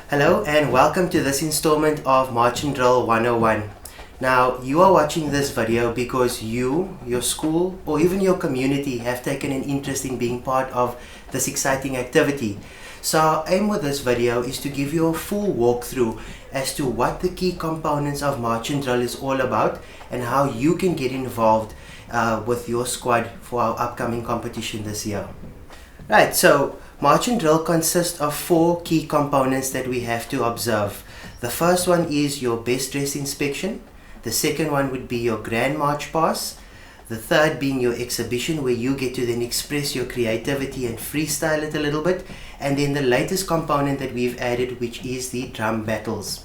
Hello and welcome to this installment of March and Drill 101. Now, you are watching this video because you, your school, or even your community have taken an interest in being part of this exciting activity. So our aim with this video is to give you a full walkthrough as to what the key components of March and Drill is all about and how you can get involved with your squad for our upcoming competition this year. Right, so March and Drill consists of 4 key components that we have to observe. The first one is your best dress inspection. The second one would be your Grand March Pass. The third being your exhibition, where you get to then express your creativity and freestyle it a little bit. And then the latest component that we've added, which is the drum battles.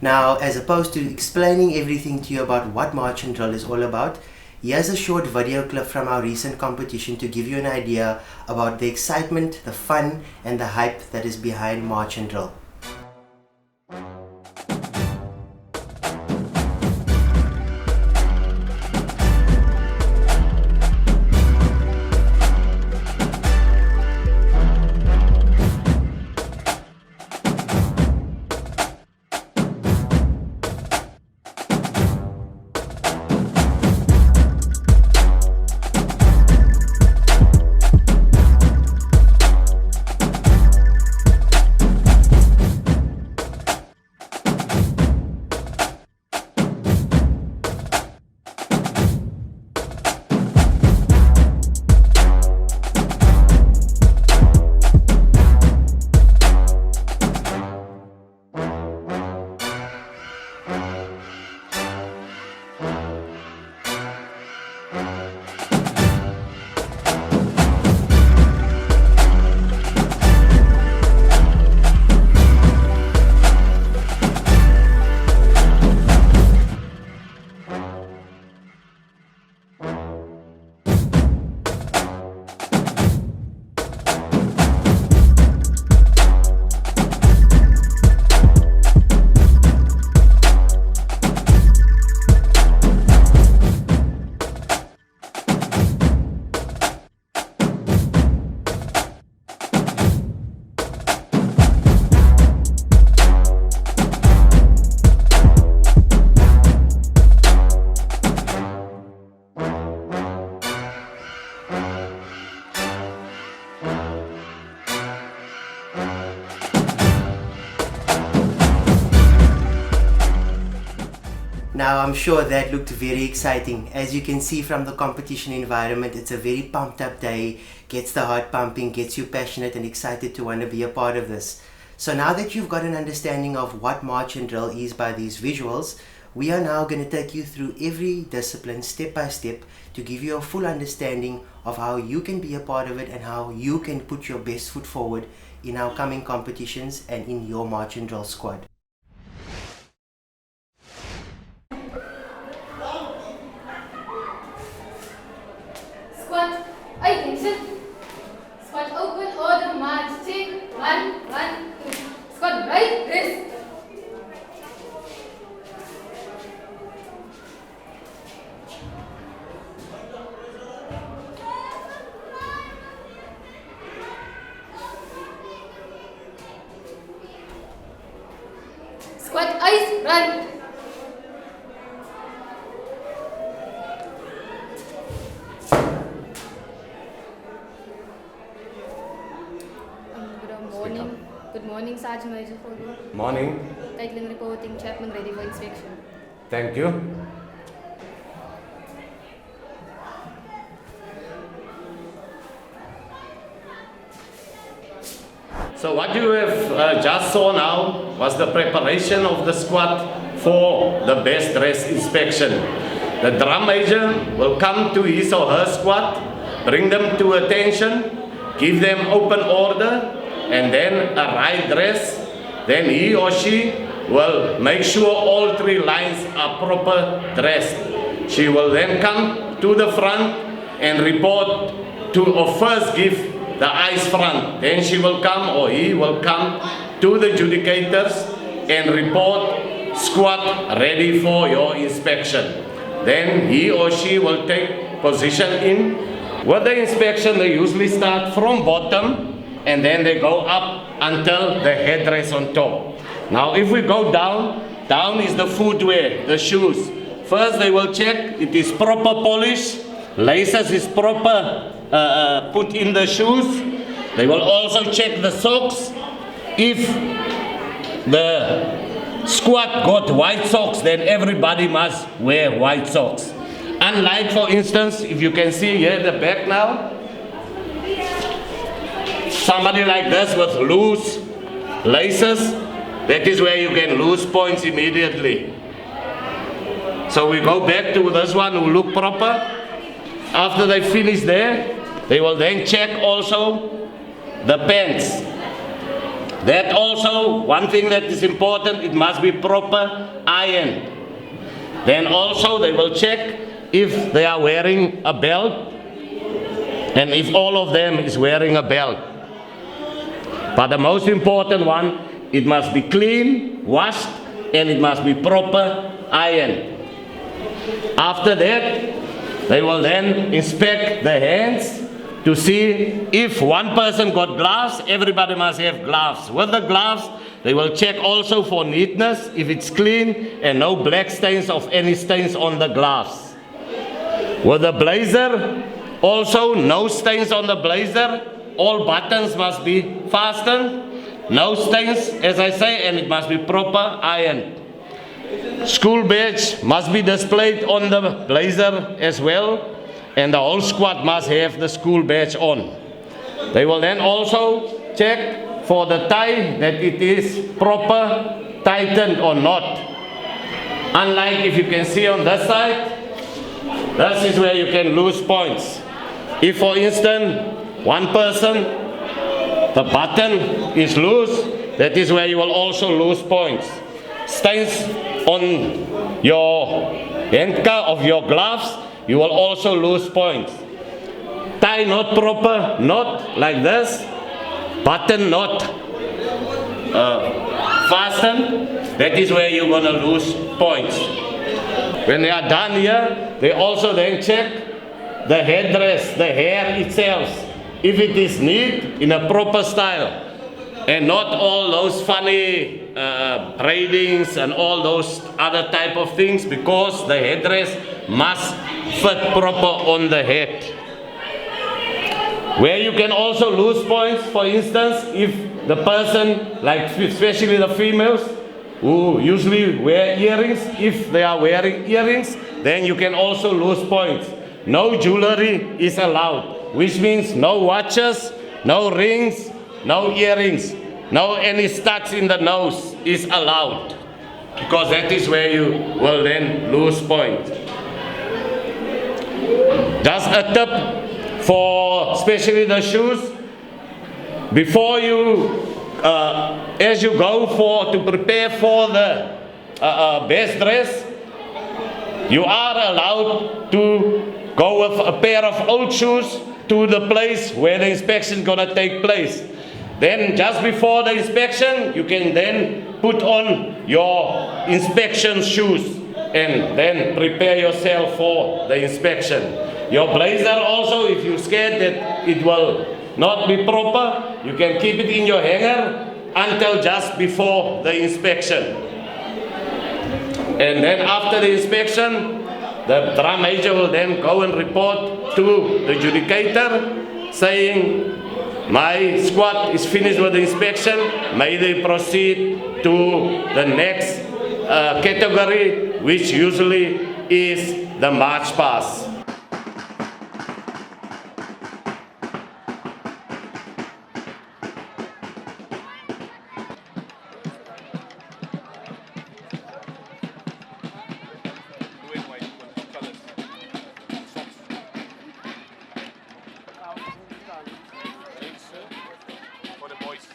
Now, as opposed to explaining everything to you about what March and Drill is all about, here's a short video clip from our recent competition to give you an idea about the excitement, the fun, and the hype that is behind March and Drill. Now, I'm sure that looked very exciting. As you can see from the competition environment, it's a very pumped up day, gets the heart pumping, gets you passionate and excited to want to be a part of this. So now that you've got an understanding of what March and Drill is by these visuals, we are now going to take you through every discipline step by step to give you a full understanding of how you can be a part of it and how you can put your best foot forward in our coming competitions and in your March and Drill squad. Squat, attention. Squat open, order, march, check. 1, 1, 2. Squat right, rest. Squat eyes, run. Good morning, Sergeant Major Fogo. Morning. Caitlin reporting, Chapman ready for inspection. Thank you. So what you have just saw now was the preparation of the squad for the best dress inspection. The drum major will come to his or her squad, bring them to attention, give them open order, and then a right dress. Then he or she will make sure all 3 lines are proper dressed. She will then come to the front and report to, or first give the eyes front. Then she will come, or he will come to the adjudicators and report squad ready for your inspection. Then he or she will take position in. With the inspection, they usually start from bottom and then they go up until the headdress on top. Now if we go down, down is the footwear, the shoes. First they will check it is proper polish, laces is proper put in the shoes. They will also check the socks. If the squad got white socks, then everybody must wear white socks. Unlike, for instance, if you can see here at the back now, somebody like this with loose laces, that is where you can lose points immediately. So we go back to this one who look proper. After they finish there, they will then check also the pants. That also, one thing that is important, it must be proper ironed. Then also they will check if they are wearing a belt and if all of them is wearing a belt. But the most important one, it must be clean, washed, and it must be proper ironed. After that, they will then inspect the hands to see if one person got gloves, everybody must have gloves. With the gloves, they will check also for neatness, if it's clean and no black stains of any stains on the gloves. With the blazer, also no stains on the blazer. All buttons must be fastened, no stains, as I say, and it must be proper ironed. School badge must be displayed on the blazer as well, and the whole squad must have the school badge on. They will then also check for the tie that it is proper tightened or not. Unlike if you can see on this side, this is where you can lose points. If for instance, one person, the button is loose, that is where you will also lose points. Stains on your handcuff of your gloves, you will also lose points. Tie not proper, not like this, button not fastened, that is where you're going to lose points. When they are done here, they also then check the headdress, the hair itself, if it is neat in a proper style, and not all those funny braidings and all those other type of things, because the headdress must fit proper on the head. Where you can also lose points, for instance, if the person, like especially the females, who usually wear earrings, if they are wearing earrings, then you can also lose points. No jewelry is allowed, which means no watches, no rings, no earrings, no any studs in the nose is allowed, because that is where you will then lose points. Just a tip for especially the shoes, before you as you go to prepare for the best dress, you are allowed to go with a pair of old shoes to the place where the inspection is going to take place. Then just before the inspection, you can then put on your inspection shoes and then prepare yourself for the inspection. Your blazer also, if you're scared that it will not be proper, you can keep it in your hanger until just before the inspection. And then after the inspection, the drum major will then go and report to the adjudicator saying, my squad is finished with the inspection, may they proceed to the next category, which usually is the march pass. For the boys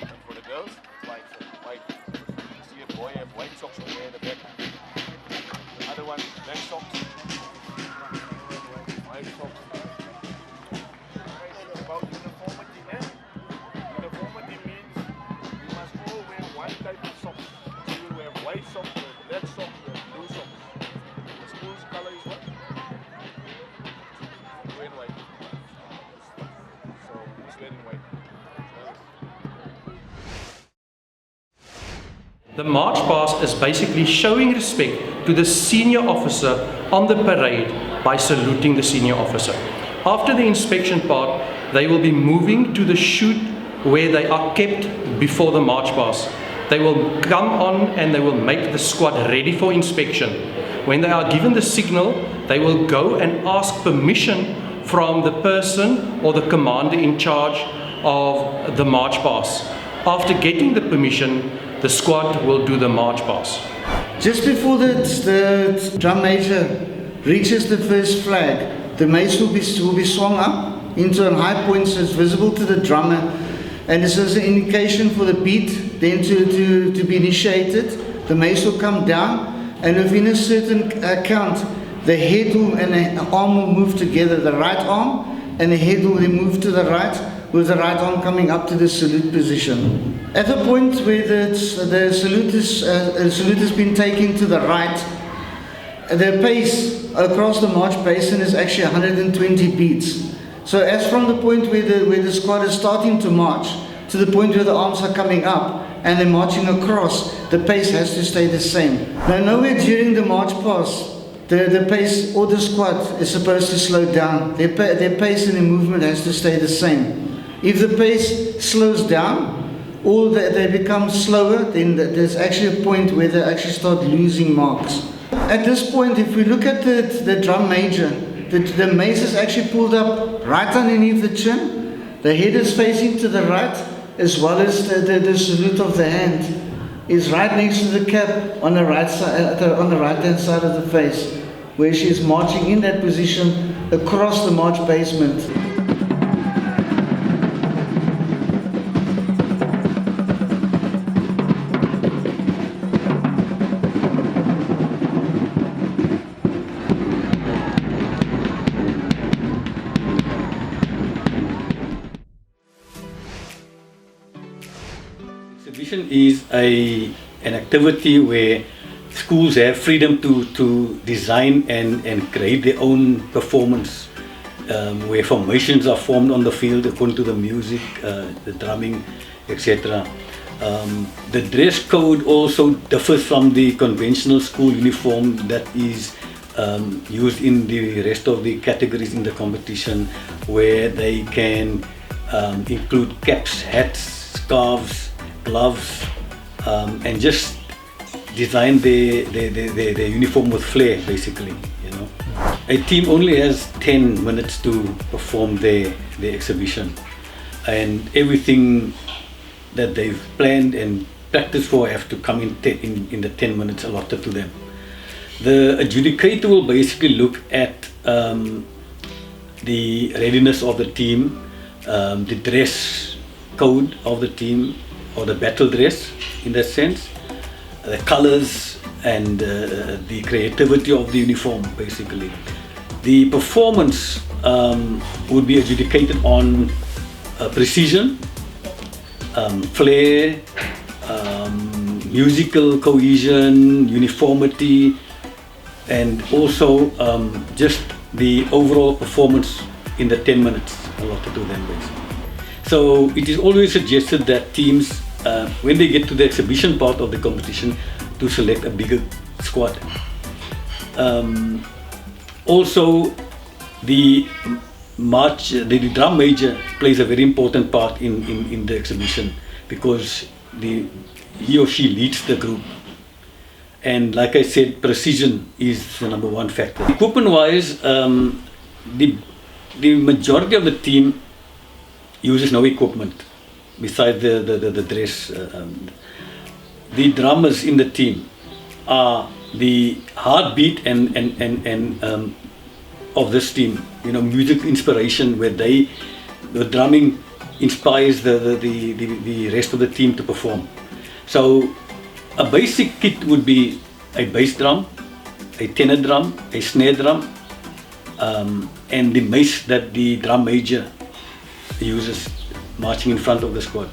and for the girls, it's white. See a boy have white socks on there in the back. The other one, black socks. White socks. It's about uniformity, eh? Uniformity means you must all wear one type of socks. So you will have white socks, you have black socks, you have blue socks. The school's color is what? Blue and white. So who's wearing white? The march past is basically showing respect to the senior officer on the parade by saluting the senior officer. After the inspection part, they will be moving to the chute where they are kept before the march past. They will come on and they will make the squad ready for inspection. When they are given the signal, they will go and ask permission from the person or the commander in charge of the march past. After getting the permission, the squad will do the march past. Just before the drum major reaches the first flag, the mace will be swung up into a high point so it's visible to the drummer, and this is an indication for the beat then to be initiated. The mace will come down, and within a certain count, the head and the arm will move together. The right arm and the head will then move to the right, with the right arm coming up to the salute position. At the point where the salute has been taken to the right, the pace across the march basin is actually 120 beats. So as from the point where the squad is starting to march to the point where the arms are coming up and they're marching across, the pace has to stay the same. Now nowhere during the march past the pace or the squad is supposed to slow down. Their pace and their movement has to stay the same. If the pace slows down or they become slower, then there's actually a point where they actually start losing marks. At this point, if we look at the drum major, the mace is actually pulled up right underneath the chin. The head is facing to the right, as well as the salute of the hand is right next to the cap on the right side, on the right-hand side of the face, where she is marching in that position across the march basement. Exhibition is an activity where schools have freedom to design and create their own performance, where formations are formed on the field according to the music, the drumming, etc. The dress code also differs from the conventional school uniform that is used in the rest of the categories in the competition, where they can include caps, hats, scarves, gloves, and just design their uniform with flair, basically. You know, a team only has 10 minutes to perform their exhibition, and everything that they've planned and practiced for have to come in the 10 minutes allotted to them. The adjudicator will basically look at the readiness of the team, the dress code of the team, or the battle dress in that sense, the colors and the creativity of the uniform, basically. The performance would be adjudicated on precision, flair, musical cohesion, uniformity, and also just the overall performance in the 10 minutes allotted to them, basically. So it is always suggested that teams, when they get to the exhibition part of the competition, to select a bigger squad. Also, the drum major plays a very important part in the exhibition, because he or she leads the group. And like I said, precision is the number one factor. Equipment-wise, the majority of the team uses no equipment besides the dress. The drummers in the team are the heartbeat and of this team. You know, music inspiration, where the drumming inspires the rest of the team to perform. So a basic kit would be a bass drum, a tenor drum, a snare drum, and the mace that the drum major uses marching in front of the squad.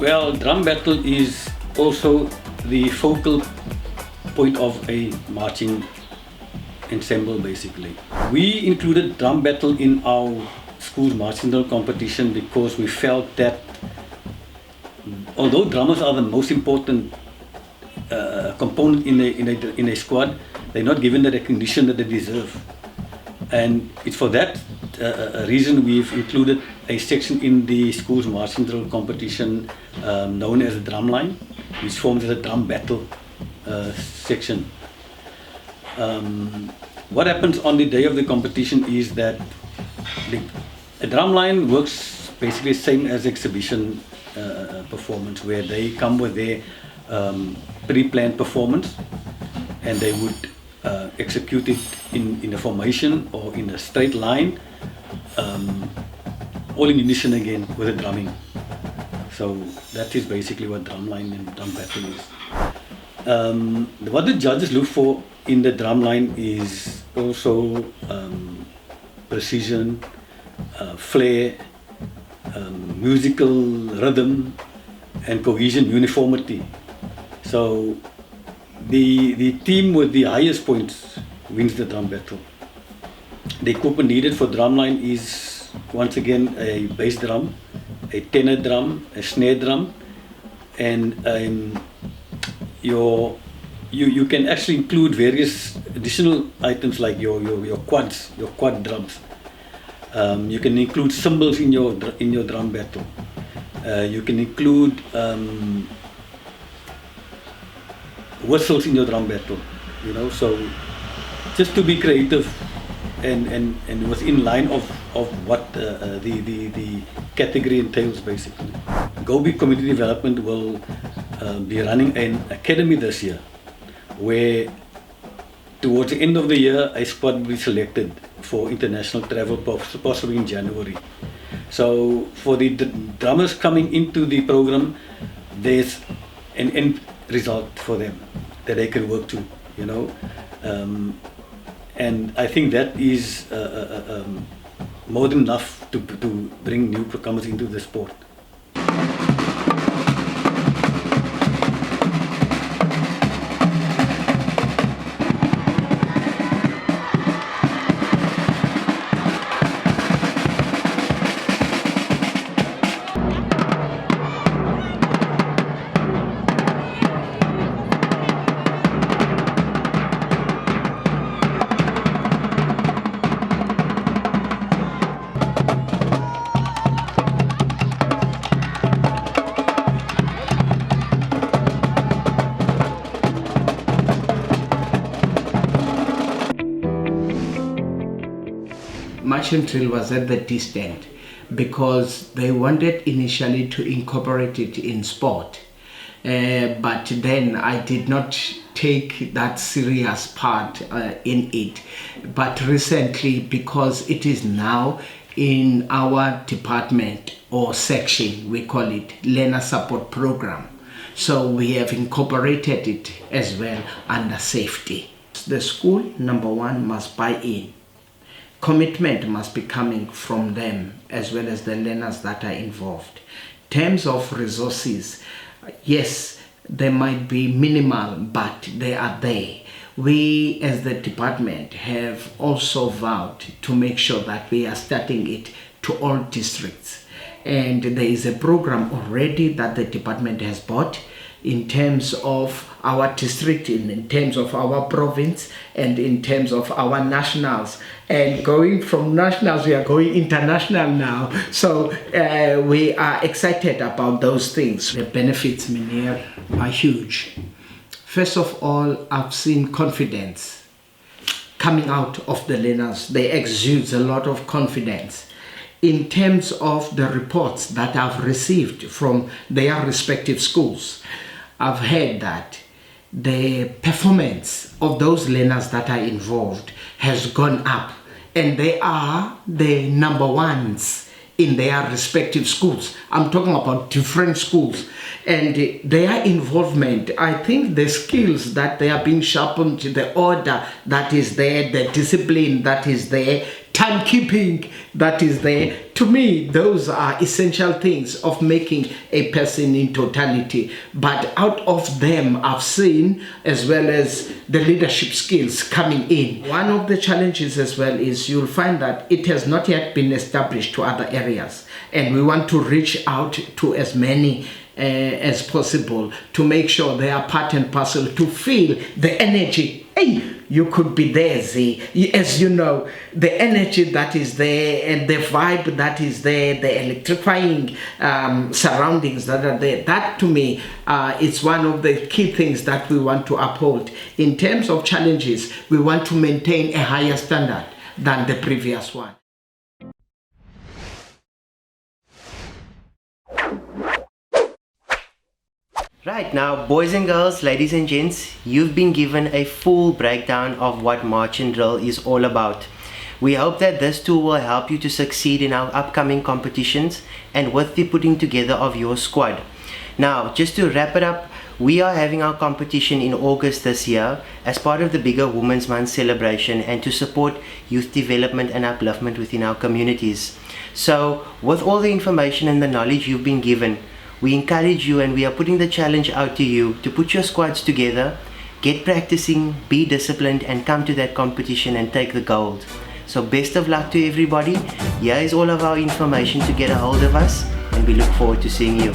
Well, drum battle is also the focal point of a marching ensemble basically. We included drum battle in our school's marching drill competition because we felt that although drummers are the most important component in a squad, they're not given the recognition that they deserve. And it's for that reason we've included a section in the school's marching drill competition known as the drum line, which forms as a drum battle section. What happens on the day of the competition is that a drum line works basically the same as exhibition performance, where they come with their pre-planned performance and they would execute it in a formation or in a straight line, all in unison again with the drumming. So that is basically what drumline and drum battle is. What the judges look for in the drumline is also precision, flair, musical rhythm, and cohesion, uniformity. So the team with the highest points wins the drum battle. The equipment needed for drumline is once again a bass drum, a tenor drum, a snare drum, and you can actually include various additional items like your quad drums. You can include cymbals in your drum battle. You can include whistles in your drum battle. You know, so just to be creative and was in line of what the category entails basically. Gobi Community Development will be running an academy this year, where towards the end of the year a squad will be selected for international travel, possibly in January. So for the drummers coming into the program, there's an end result for them that they can work to, you know. And I think that is more than enough to bring newcomers into the sport. Marching drill was at the distant because they wanted initially to incorporate it in sport, but then I did not take that serious part in it. But recently, because it is now in our department or section, we call it Learner Support Program, so we have incorporated it as well under safety. The school, number one, must buy in. Commitment must be coming from them as well as the learners that are involved. In terms of resources, yes, they might be minimal, but they are there. We as the department have also vowed to make sure that we are starting it to all districts. And there is a program already that the department has bought in terms of our district, in terms of our province, and in terms of our nationals. And going from nationals, we are going international now. So we are excited about those things. The benefits, Minir, are huge. First of all, I've seen confidence coming out of the learners. They exude a lot of confidence. In terms of the reports that I've received from their respective schools, I've heard that the performance of those learners that are involved has gone up, and they are the number ones in their respective schools. I'm talking about different schools, and their involvement, I think the skills that they are being sharpened, the order that is there, the discipline that is there, timekeeping that is there. To me, those are essential things of making a person in totality. But out of them, I've seen as well as the leadership skills coming in. One of the challenges as well is you'll find that it has not yet been established to other areas. And we want to reach out to as many as possible to make sure they are part and parcel, to feel the energy. Hey, you could be there, Z. As you know, the energy that is there and the vibe that is there, the electrifying surroundings that are there, that to me is one of the key things that we want to uphold. In terms of challenges, we want to maintain a higher standard than the previous one. Right, now boys and girls, ladies and gents, you've been given a full breakdown of what March and Drill is all about. We hope that this tool will help you to succeed in our upcoming competitions and with the putting together of your squad. Now, just to wrap it up, we are having our competition in August this year as part of the bigger Women's Month celebration and to support youth development and upliftment within our communities. So, with all the information and the knowledge you've been given, we encourage you and we are putting the challenge out to you to put your squads together, get practicing, be disciplined and come to that competition and take the gold. So best of luck to everybody. Here is all of our information to get a hold of us and we look forward to seeing you.